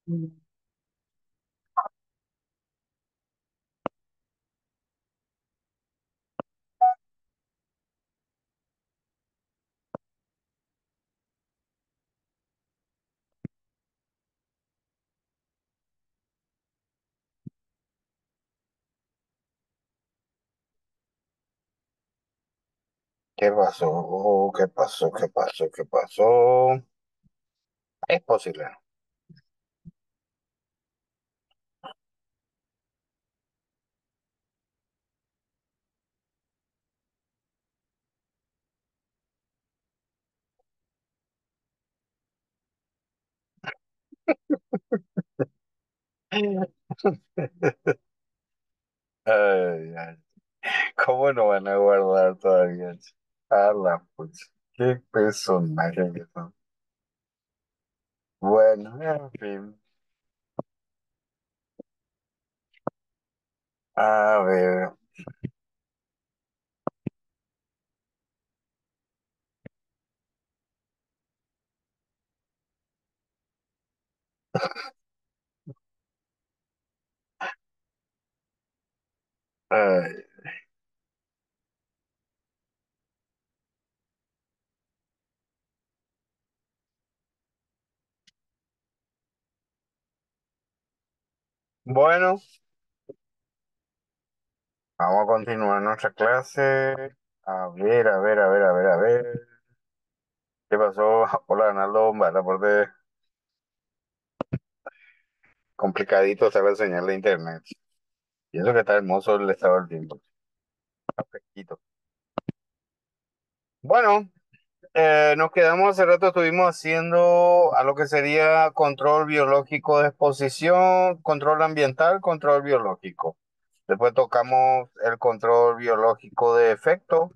¿Qué pasó? ¿Qué pasó? ¿Qué pasó? ¿Qué pasó? Es posible. Ay, ay, ¿cómo no van a guardar todavía? A la pucha. Qué personaje que son. Bueno, en fin. A ver. Ay, bueno, vamos a continuar nuestra clase. A ver, a ver, a ver, a ver, a ver. ¿Qué pasó? Hola, Arnaldo. Vale, aporte complicadito está la señal de internet. Y eso que está hermoso el estado del tiempo. Está fresquito. Bueno, nos quedamos hace rato, estuvimos haciendo a lo que sería control biológico de exposición, control ambiental, control biológico. Después tocamos el control biológico de efecto.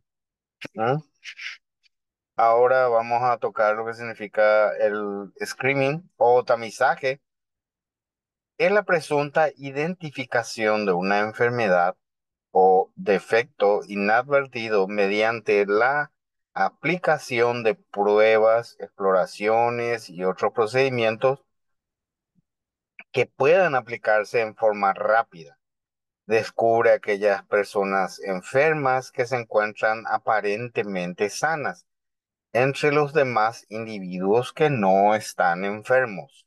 ¿Mm? Ahora vamos a tocar lo que significa el screening o tamizaje. Es la presunta identificación de una enfermedad o defecto inadvertido mediante la aplicación de pruebas, exploraciones y otros procedimientos que puedan aplicarse en forma rápida. Descubre aquellas personas enfermas que se encuentran aparentemente sanas entre los demás individuos que no están enfermos.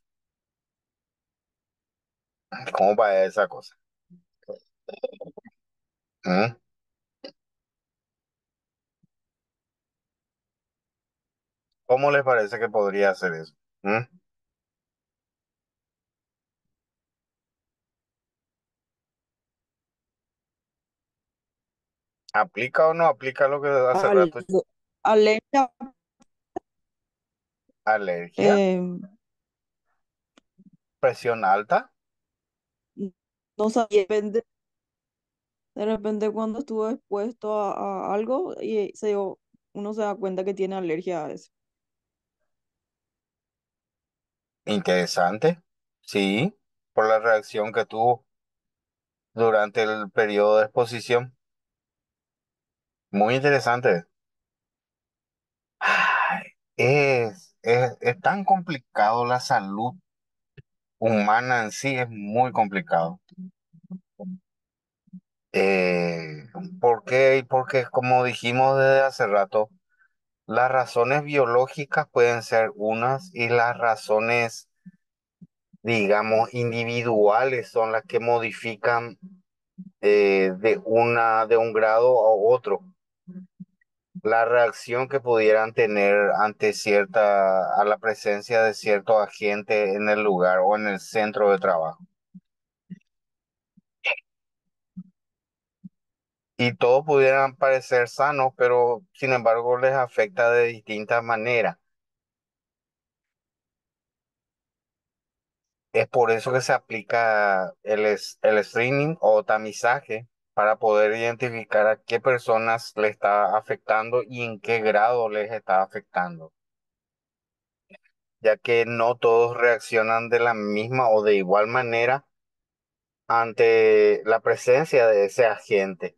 ¿Cómo va esa cosa? ¿Mm? ¿Cómo les parece que podría hacer eso? ¿Mm? ¿Aplica o no aplica lo que hace rato? Algo, alerta, ¿Alergia? eh, ¿Presión alta? no sabía, de repente cuando estuvo expuesto a algo y uno se da cuenta que tiene alergia a eso. Interesante. Sí, por la reacción que tuvo durante el periodo de exposición. Muy interesante. Ay, es tan complicado la salud humana en sí, es muy complicado. Eh, ¿Por qué? Porque como dijimos desde hace rato, las razones biológicas pueden ser unas y las razones, digamos, individuales son las que modifican de un grado a otro la reacción que pudieran tener ante a la presencia de cierto agente en el lugar o en el centro de trabajo. Y todos pudieran parecer sanos, pero sin embargo les afecta de distintas maneras. Es por eso que se aplica el screening o tamizaje para poder identificar a qué personas le está afectando y en qué grado les está afectando, ya que no todos reaccionan de la misma o de igual manera ante la presencia de ese agente.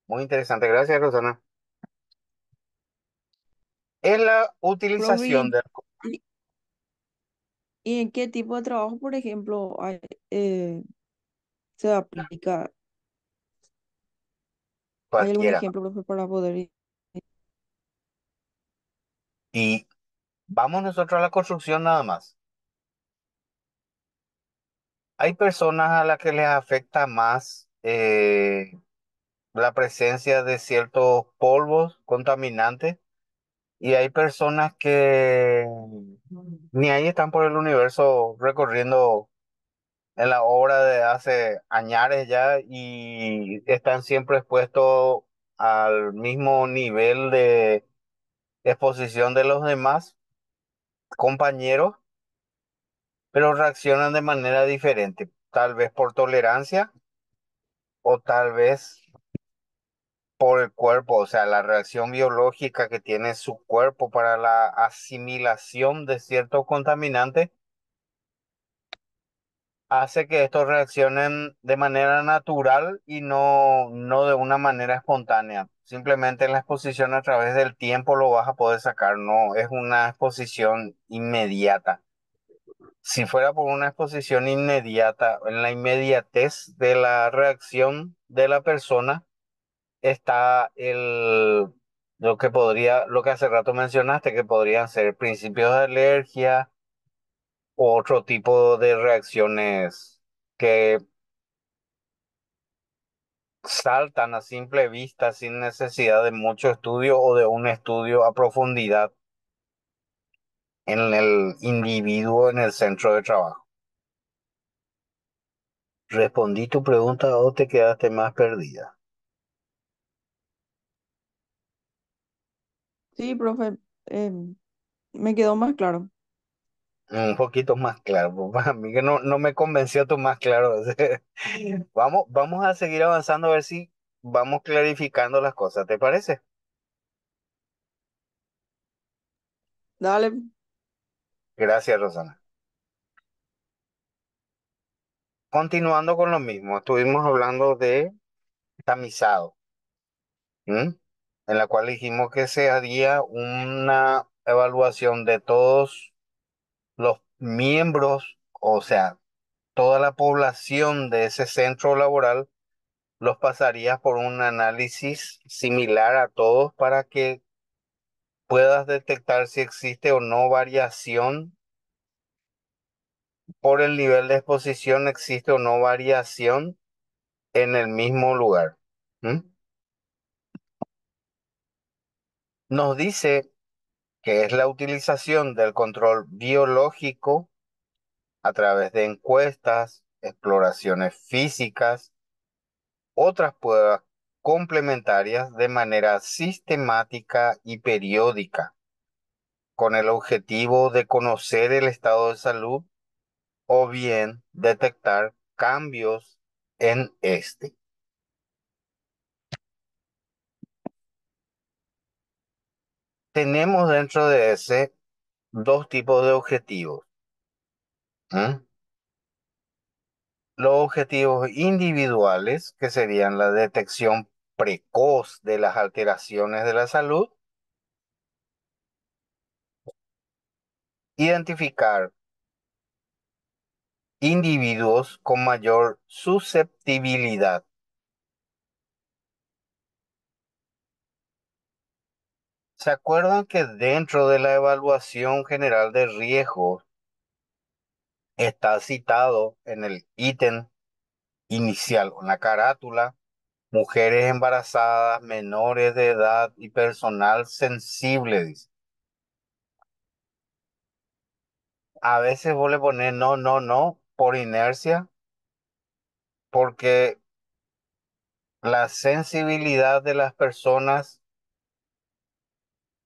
Muy interesante, gracias, Rosana. Es la utilización Robbie, de... ¿Y en qué tipo de trabajo, por ejemplo, eh, se aplica? ¿Hay algún Cualquiera. ejemplo, profe, para poder... Y vamos nosotros a la construcción nada más. Hay personas a las que les afecta más la presencia de ciertos polvos contaminantes y hay personas que ni ahí están por el universo recorriendo en la obra de hace añares ya y están siempre expuestos al mismo nivel de exposición de los demás compañeros, pero reaccionan de manera diferente, tal vez por tolerancia o tal vez por el cuerpo, o sea, la reacción biológica que tiene su cuerpo para la asimilación de ciertos contaminantes hace que estos reaccionen de manera natural y no de una manera espontánea. Simplemente en la exposición a través del tiempo lo vas a poder sacar, no es una exposición inmediata. Si fuera por una exposición inmediata, en la inmediatez de la reacción de la persona está lo que hace rato mencionaste, que podrían ser principios de alergia u otro tipo de reacciones que saltan a simple vista sin necesidad de mucho estudio o de un estudio a profundidad en el individuo en el centro de trabajo. ¿Respondí tu pregunta o te quedaste más perdida? Sí, profe, me quedó más claro. Un poquito más claro, pues, para mí que no me convenció tu más claro. Vamos a seguir avanzando a ver si vamos clarificando las cosas, ¿te parece? Dale, Gracias, Rosana. Continuando con lo mismo, estuvimos hablando de tamizado, ¿m? En la cual dijimos que se haría una evaluación de todos los miembros, o sea, toda la población de ese centro laboral los pasarías por un análisis similar a todos para que puedas detectar si existe o no variación por el nivel de exposición, existe o no variación en el mismo lugar. ¿Mm? Nos dice que es la utilización del control biológico a través de encuestas, exploraciones físicas, otras pruebas complementarias de manera sistemática y periódica con el objetivo de conocer el estado de salud o bien detectar cambios en este. Tenemos dentro de ese dos tipos de objetivos. ¿M? Los objetivos individuales, que serían la detección precoz de las alteraciones de la salud, identificar individuos con mayor susceptibilidad. ¿Se acuerdan que dentro de la evaluación general de riesgos está citado en el ítem inicial, en la carátula, mujeres embarazadas, menores de edad y personal sensible, dice? A veces vos le pones no, por inercia, porque la sensibilidad de las personas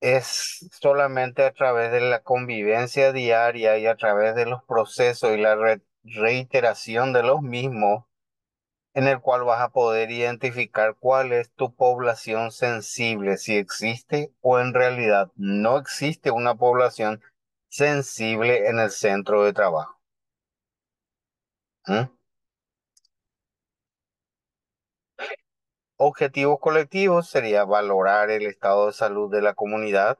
es solamente a través de la convivencia diaria y a través de los procesos y la reiteración de los mismos en el cual vas a poder identificar cuál es tu población sensible, si existe o en realidad no existe una población sensible en el centro de trabajo. ¿Mm? Objetivos colectivos sería valorar el estado de salud de la comunidad,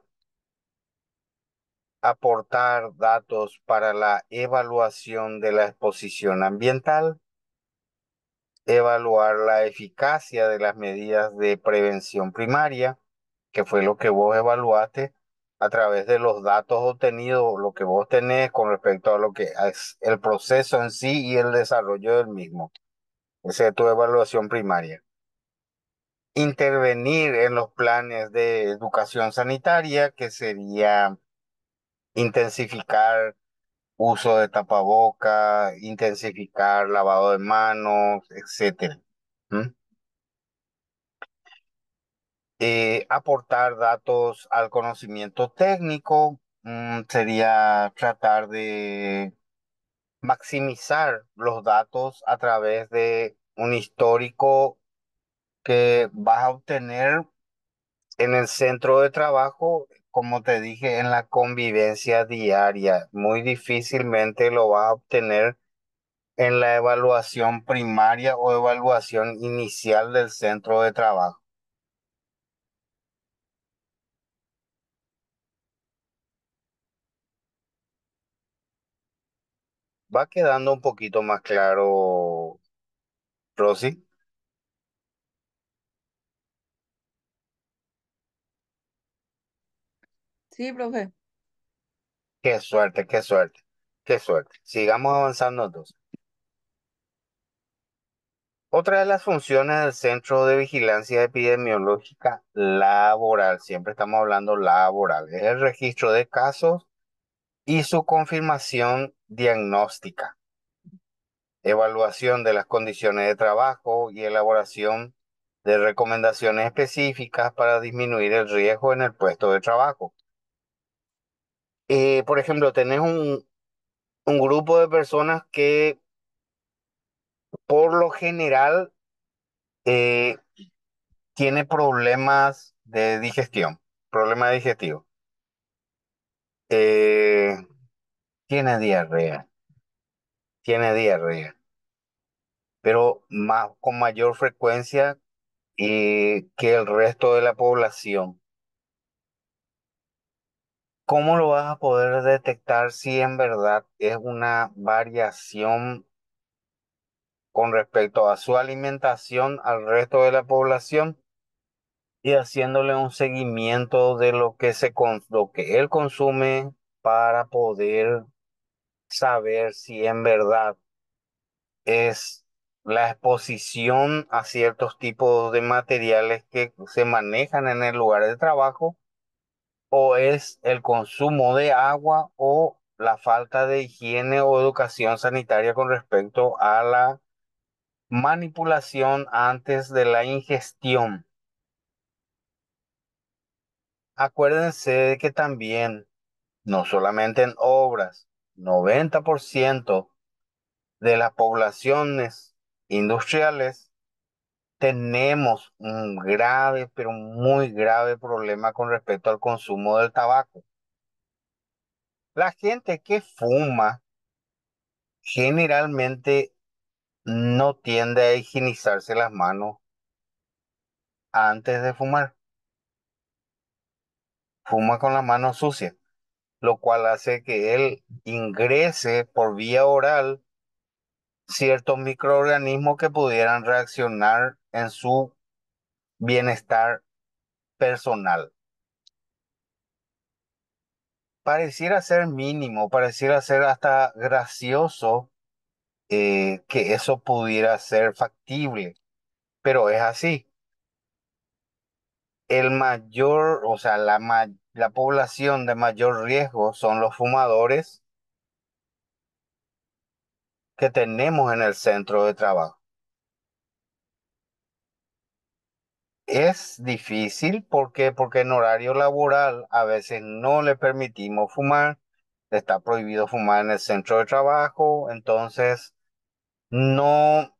aportar datos para la evaluación de la exposición ambiental, evaluar la eficacia de las medidas de prevención primaria, que fue lo que vos evaluaste a través de los datos obtenidos, lo que vos tenés con respecto a lo que es el proceso en sí y el desarrollo del mismo. Esa es tu evaluación primaria. Intervenir en los planes de educación sanitaria, que sería intensificar uso de tapaboca, intensificar lavado de manos, etcétera. ¿Mm? Aportar datos al conocimiento técnico, sería tratar de maximizar los datos a través de un histórico que vas a obtener en el centro de trabajo, como te dije, en la convivencia diaria. Muy difícilmente lo vas a obtener en la evaluación primaria o evaluación inicial del centro de trabajo. Va quedando un poquito más claro, Rosy. Sí, profe. Qué suerte, qué suerte, qué suerte. Sigamos avanzando entonces. Otra de las funciones del Centro de Vigilancia Epidemiológica Laboral, siempre estamos hablando laboral, es el registro de casos y su confirmación diagnóstica, evaluación de las condiciones de trabajo y elaboración de recomendaciones específicas para disminuir el riesgo en el puesto de trabajo. Por ejemplo, tenés un grupo de personas que por lo general eh, tiene problemas de digestión, problema digestivo. Eh, tiene tiene diarrea, pero más, con mayor frecuencia que el resto de la población. ¿Cómo lo vas a poder detectar si en verdad es una variación con respecto a su alimentación al resto de la población? Y haciéndole un seguimiento de lo que él consume para poder saber si en verdad es la exposición a ciertos tipos de materiales que se manejan en el lugar de trabajo, o es el consumo de agua o la falta de higiene o educación sanitaria con respecto a la manipulación antes de la ingestión. Acuérdense de que también, no solamente en obras, 90% de las poblaciones industriales tenemos un grave, pero muy grave problema con respecto al consumo del tabaco. La gente que fuma generalmente no tiende a higienizarse las manos antes de fumar. Fuma con las manos sucias, lo cual hace que él ingrese por vía oral ciertos microorganismos que pudieran reaccionar en su bienestar personal. Pareciera ser mínimo, pareciera ser hasta gracioso, que eso pudiera ser factible, pero es así. El mayor, o sea, la población de mayor riesgo son los fumadores que tenemos en el centro de trabajo. Es difícil porque en horario laboral a veces no le permitimos fumar, está prohibido fumar en el centro de trabajo, entonces no,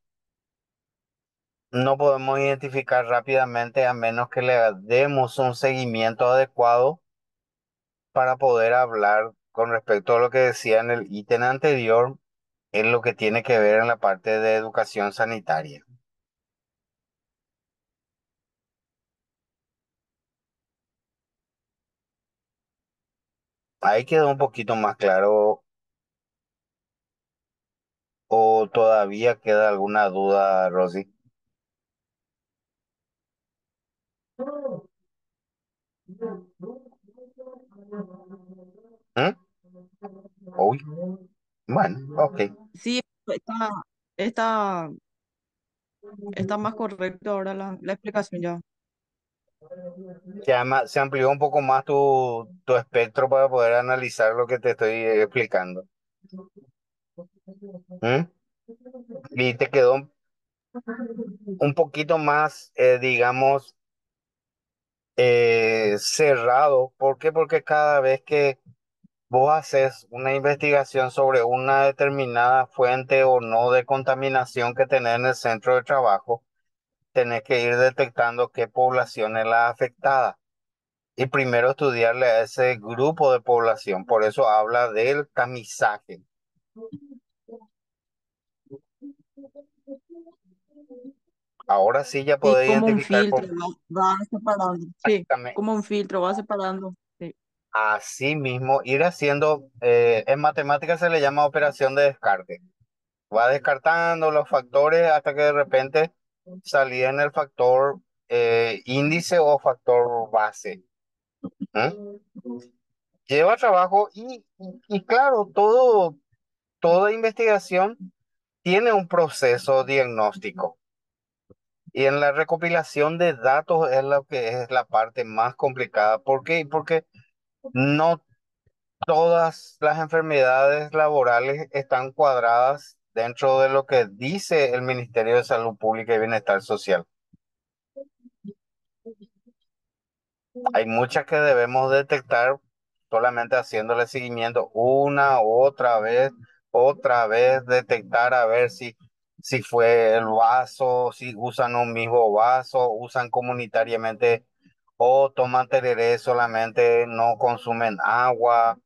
no podemos identificar rápidamente a menos que le demos un seguimiento adecuado para poder hablar con respecto a lo que decía en el ítem anterior, en lo que tiene que ver en la parte de educación sanitaria. Ahí quedó un poquito más claro o todavía queda alguna duda, Rosy. ¿Mm? Uy, bueno, ok. Sí, está, está más correcto ahora la explicación ya. Se amplió un poco más tu espectro para poder analizar lo que te estoy explicando. ¿Mm? Y te quedó un poquito más, digamos, cerrado. ¿Por qué? Porque cada vez que vos haces una investigación sobre una determinada fuente o no de contaminación que tenés en el centro de trabajo, tenés que ir detectando qué población es la afectada y primero estudiarle a ese grupo de población. Por eso habla del tamizaje. Ahora sí ya Sí, podés como un identificar filtro, va separando. Sí, exactamente. como un filtro, va separando. Sí. Así mismo, ir haciendo, en matemáticas se le llama operación de descarte. Va descartando los factores hasta que de repente salía en el factor índice o factor base. ¿Eh? Lleva trabajo y claro, toda investigación tiene un proceso diagnóstico. Y en la recopilación de datos es lo que es la parte más complicada. ¿Por qué? Porque no todas las enfermedades laborales están cuadradas dentro de lo que dice el Ministerio de Salud Pública y Bienestar Social. Hay muchas que debemos detectar solamente haciéndole seguimiento una, otra vez, detectar a ver si fue el vaso, si usan un mismo vaso, usan comunitariamente o toman tereré solamente, no consumen agua,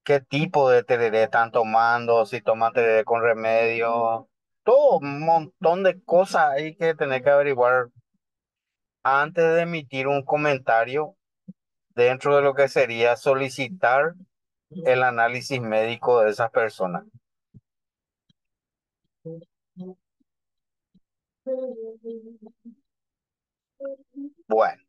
qué tipo de tereré están tomando, si toman tereré con remedio, todo un montón de cosas hay que tener que averiguar antes de emitir un comentario dentro de lo que sería solicitar el análisis médico de esas personas. Bueno,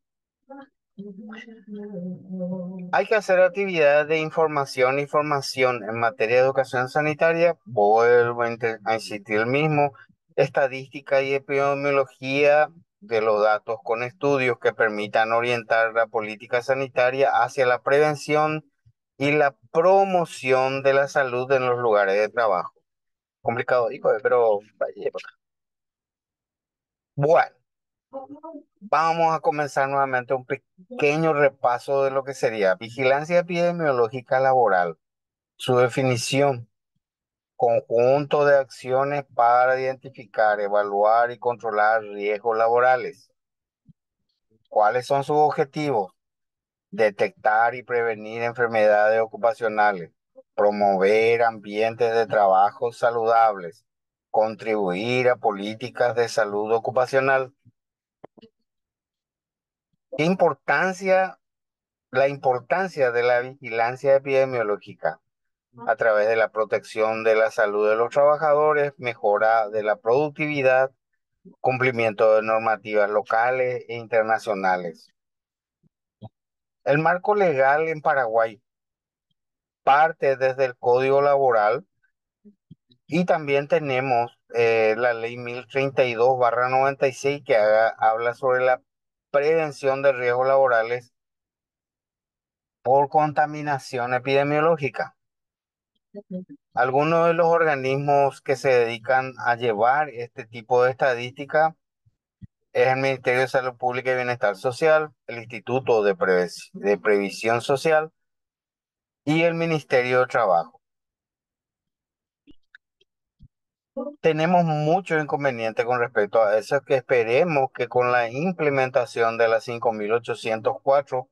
hay que hacer actividades de información y formación en materia de educación sanitaria. Vuelvo a insistir el mismo. Estadística y epidemiología de los datos con estudios que permitan orientar la política sanitaria hacia la prevención y la promoción de la salud en los lugares de trabajo. Complicado, hijo, pero vaya. Bueno, vamos a comenzar nuevamente un pequeño repaso de lo que sería vigilancia epidemiológica laboral. Su definición, conjunto de acciones para identificar, evaluar y controlar riesgos laborales. ¿Cuáles son sus objetivos? Detectar y prevenir enfermedades ocupacionales, promover ambientes de trabajo saludables, contribuir a políticas de salud ocupacional. ¿Qué importancia la importancia de la vigilancia epidemiológica a través de la protección de la salud de los trabajadores, mejora de la productividad, cumplimiento de normativas locales e internacionales? El marco legal en Paraguay parte desde el Código Laboral y también tenemos la ley 1032/96 que habla sobre la prevención de riesgos laborales por contaminación epidemiológica. Algunos de los organismos que se dedican a llevar este tipo de estadística es el Ministerio de Salud Pública y Bienestar Social, el Instituto de Previsión Social y el Ministerio de Trabajo. Tenemos muchos inconvenientes con respecto a eso que esperemos que con la implementación de la 5804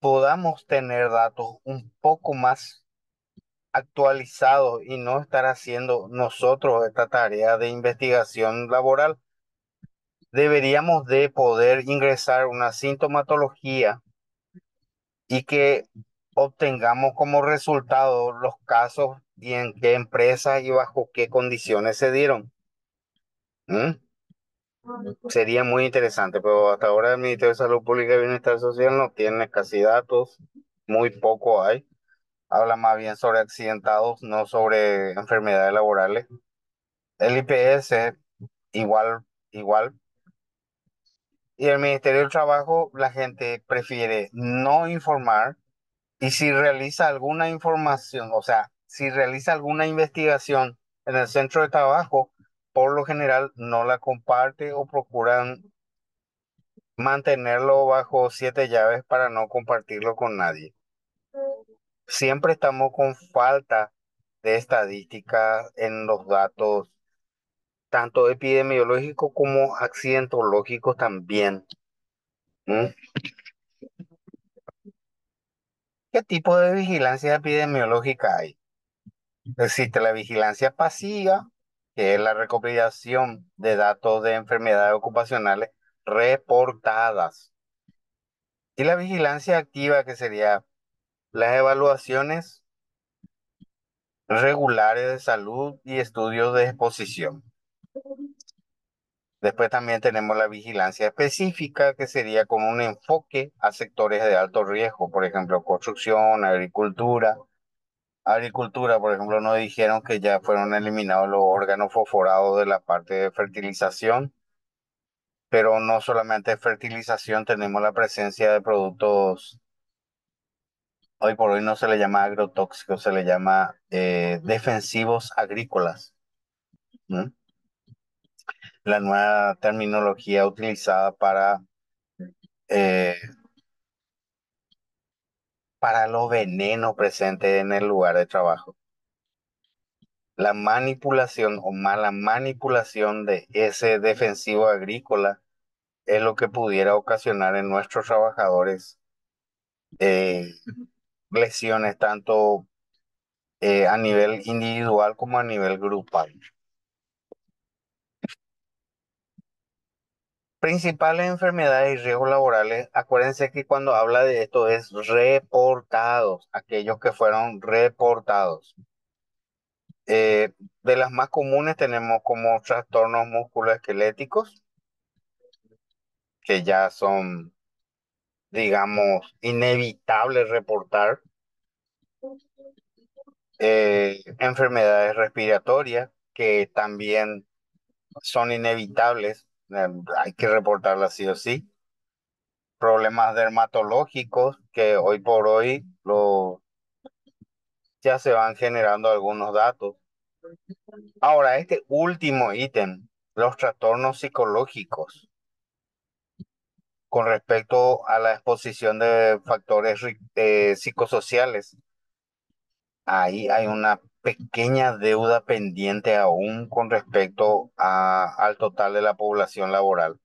podamos tener datos un poco más actualizados y no estar haciendo nosotros esta tarea de investigación laboral. Deberíamos de poder ingresar una sintomatología y que obtengamos como resultado los casos y en qué empresas y bajo qué condiciones se dieron. ¿Mm? Sería muy interesante, pero hasta ahora el Ministerio de Salud Pública y Bienestar Social no tiene casi datos, muy poco hay. Habla más bien sobre accidentados, no sobre enfermedades laborales. El IPS igual, igual. Y el Ministerio del Trabajo, la gente prefiere no informar y si realiza alguna información, o sea, si realiza alguna investigación en el centro de trabajo, por lo general no la comparte o procuran mantenerlo bajo siete llaves para no compartirlo con nadie. Siempre estamos con falta de estadísticas en los datos, tanto epidemiológicos como accidentológicos también. ¿Mm? ¿Qué tipo de vigilancia epidemiológica hay? Existe la vigilancia pasiva, que es la recopilación de datos de enfermedades ocupacionales reportadas. Y la vigilancia activa, que sería las evaluaciones regulares de salud y estudios de exposición. Después también tenemos la vigilancia específica, que sería con un enfoque a sectores de alto riesgo, por ejemplo, construcción, agricultura. Agricultura, por ejemplo, nos dijeron que ya fueron eliminados los órganos fosforados de la parte de fertilización, pero no solamente fertilización, tenemos la presencia de productos, hoy por hoy no se le llama agrotóxicos, se le llama defensivos agrícolas. ¿Mm? La nueva terminología utilizada eh, para los venenos presentes en el lugar de trabajo. La manipulación o mala manipulación de ese defensivo agrícola es lo que pudiera ocasionar en nuestros trabajadores eh, lesiones tanto a nivel individual como a nivel grupal. Principales enfermedades y riesgos laborales, acuérdense que cuando habla de esto es reportados, aquellos que fueron reportados. De las más comunes tenemos como trastornos musculoesqueléticos, que ya son, digamos, inevitables reportar. Enfermedades respiratorias, que también son inevitables, hay que reportarlas sí o sí. Problemas dermatológicos, que hoy por hoy ya se van generando algunos datos. Ahora, este último ítem, los trastornos psicológicos, con respecto a la exposición de factores psicosociales, ahí hay una pequeña deuda pendiente aún con respecto al total de la población laboral.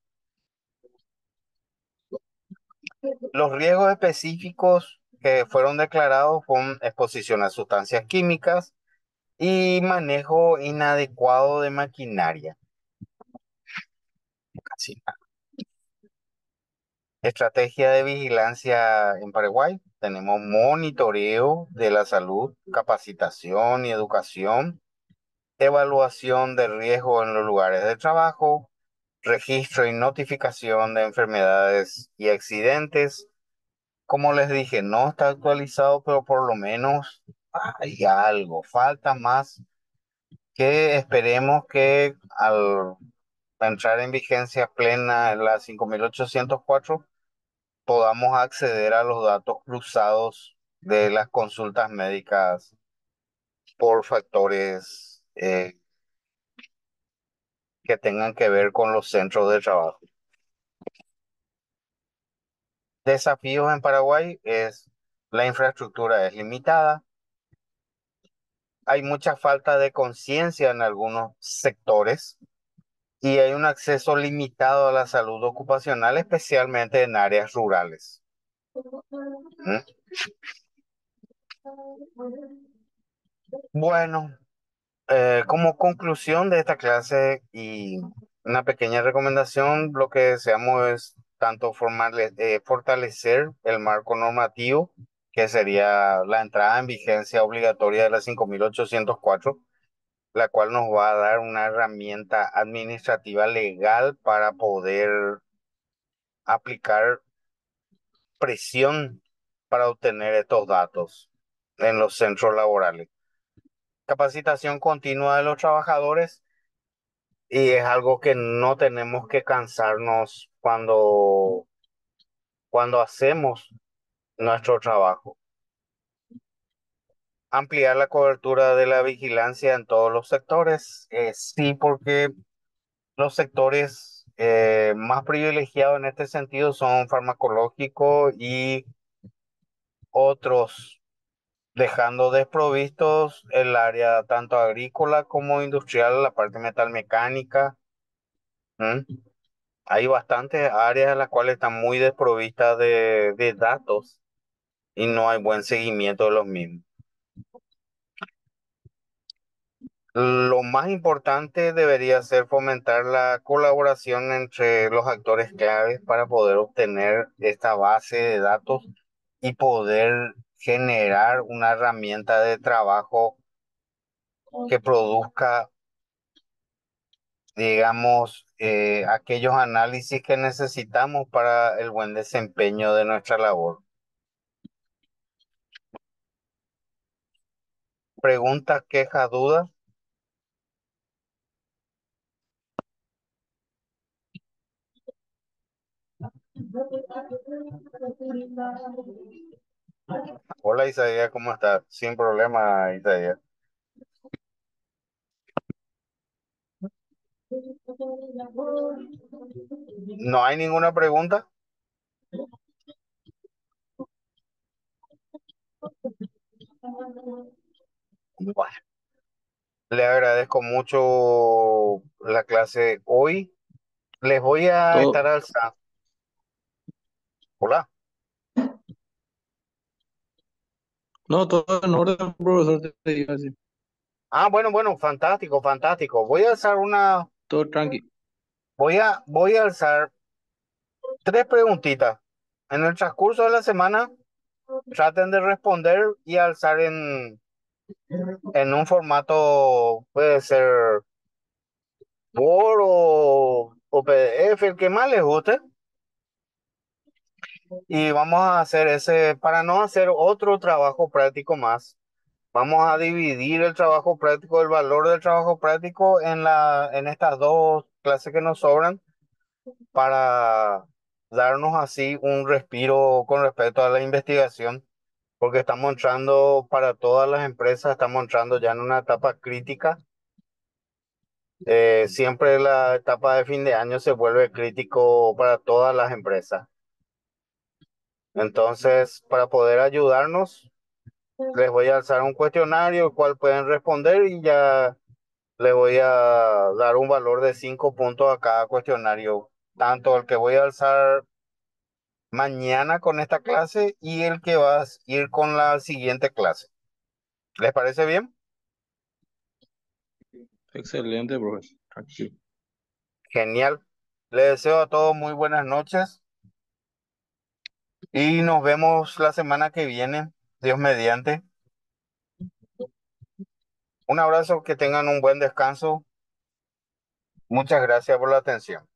Los riesgos específicos que fueron declarados son exposición a sustancias químicas y manejo inadecuado de maquinaria. Casi nada. Estrategia de vigilancia en Paraguay. Tenemos monitoreo de la salud, capacitación y educación, evaluación de riesgo en los lugares de trabajo, registro y notificación de enfermedades y accidentes. Como les dije, no está actualizado, pero por lo menos hay algo. Falta más que esperemos que al entrar en vigencia plena en la 5804 podamos acceder a los datos cruzados de las consultas médicas por factores que tengan que ver con los centros de trabajo. Desafíos en Paraguay es la infraestructura es limitada, hay mucha falta de conciencia en algunos sectores y hay un acceso limitado a la salud ocupacional, especialmente en áreas rurales. ¿Mm? Bueno, como conclusión de esta clase y una pequeña recomendación, lo que deseamos es tanto fortalecer el marco normativo que sería la entrada en vigencia obligatoria de la 5804, la cual nos va a dar una herramienta administrativa legal para poder aplicar presión para obtener estos datos en los centros laborales. Capacitación continua de los trabajadores, y es algo que no tenemos que cansarnos cuando hacemos nuestro trabajo. Ampliar la cobertura de la vigilancia en todos los sectores. Sí, porque los sectores más privilegiados en este sentido son farmacológico y otros, dejando desprovistos el área tanto agrícola como industrial, la parte metalmecánica. ¿Mm? Hay bastantes áreas en las cuales están muy desprovistas de datos y no hay buen seguimiento de los mismos. Lo más importante debería ser fomentar la colaboración entre los actores claves para poder obtener esta base de datos y poder generar una herramienta de trabajo que produzca, digamos, aquellos análisis que necesitamos para el buen desempeño de nuestra labor. Preguntas, quejas, dudas. Hola Isaías, ¿cómo estás? Sin problema, Isaías. ¿No hay ninguna pregunta? Bueno, le agradezco mucho la clase hoy. Les voy a estar Todo, alzando. Hola. no, todo en orden, profesor, te digo así. Ah, bueno, bueno, fantástico, fantástico. Todo tranqui. Voy a alzar tres preguntitas. En el transcurso de la semana, traten de responder y alzar en un formato, puede ser Word o PDF, el que más les guste. Y vamos a hacer ese, para no hacer otro trabajo práctico más, vamos a dividir el trabajo práctico, el valor del trabajo práctico en estas dos clases que nos sobran, para darnos así un respiro con respecto a la investigación, porque estamos entrando para todas las empresas, estamos entrando ya en una etapa crítica. Siempre la etapa de fin de año se vuelve crítico para todas las empresas. Entonces, para poder ayudarnos, les voy a alzar un cuestionario el cual pueden responder, y ya les voy a dar un valor de 5 puntos a cada cuestionario, tanto el que voy a alzar mañana con esta clase y el que va a ir con la siguiente clase. ¿Les parece bien? Excelente, profesor. Tranquilo. Genial. Les deseo a todos muy buenas noches y nos vemos la semana que viene, Dios mediante. Un abrazo, que tengan un buen descanso. Muchas gracias por la atención.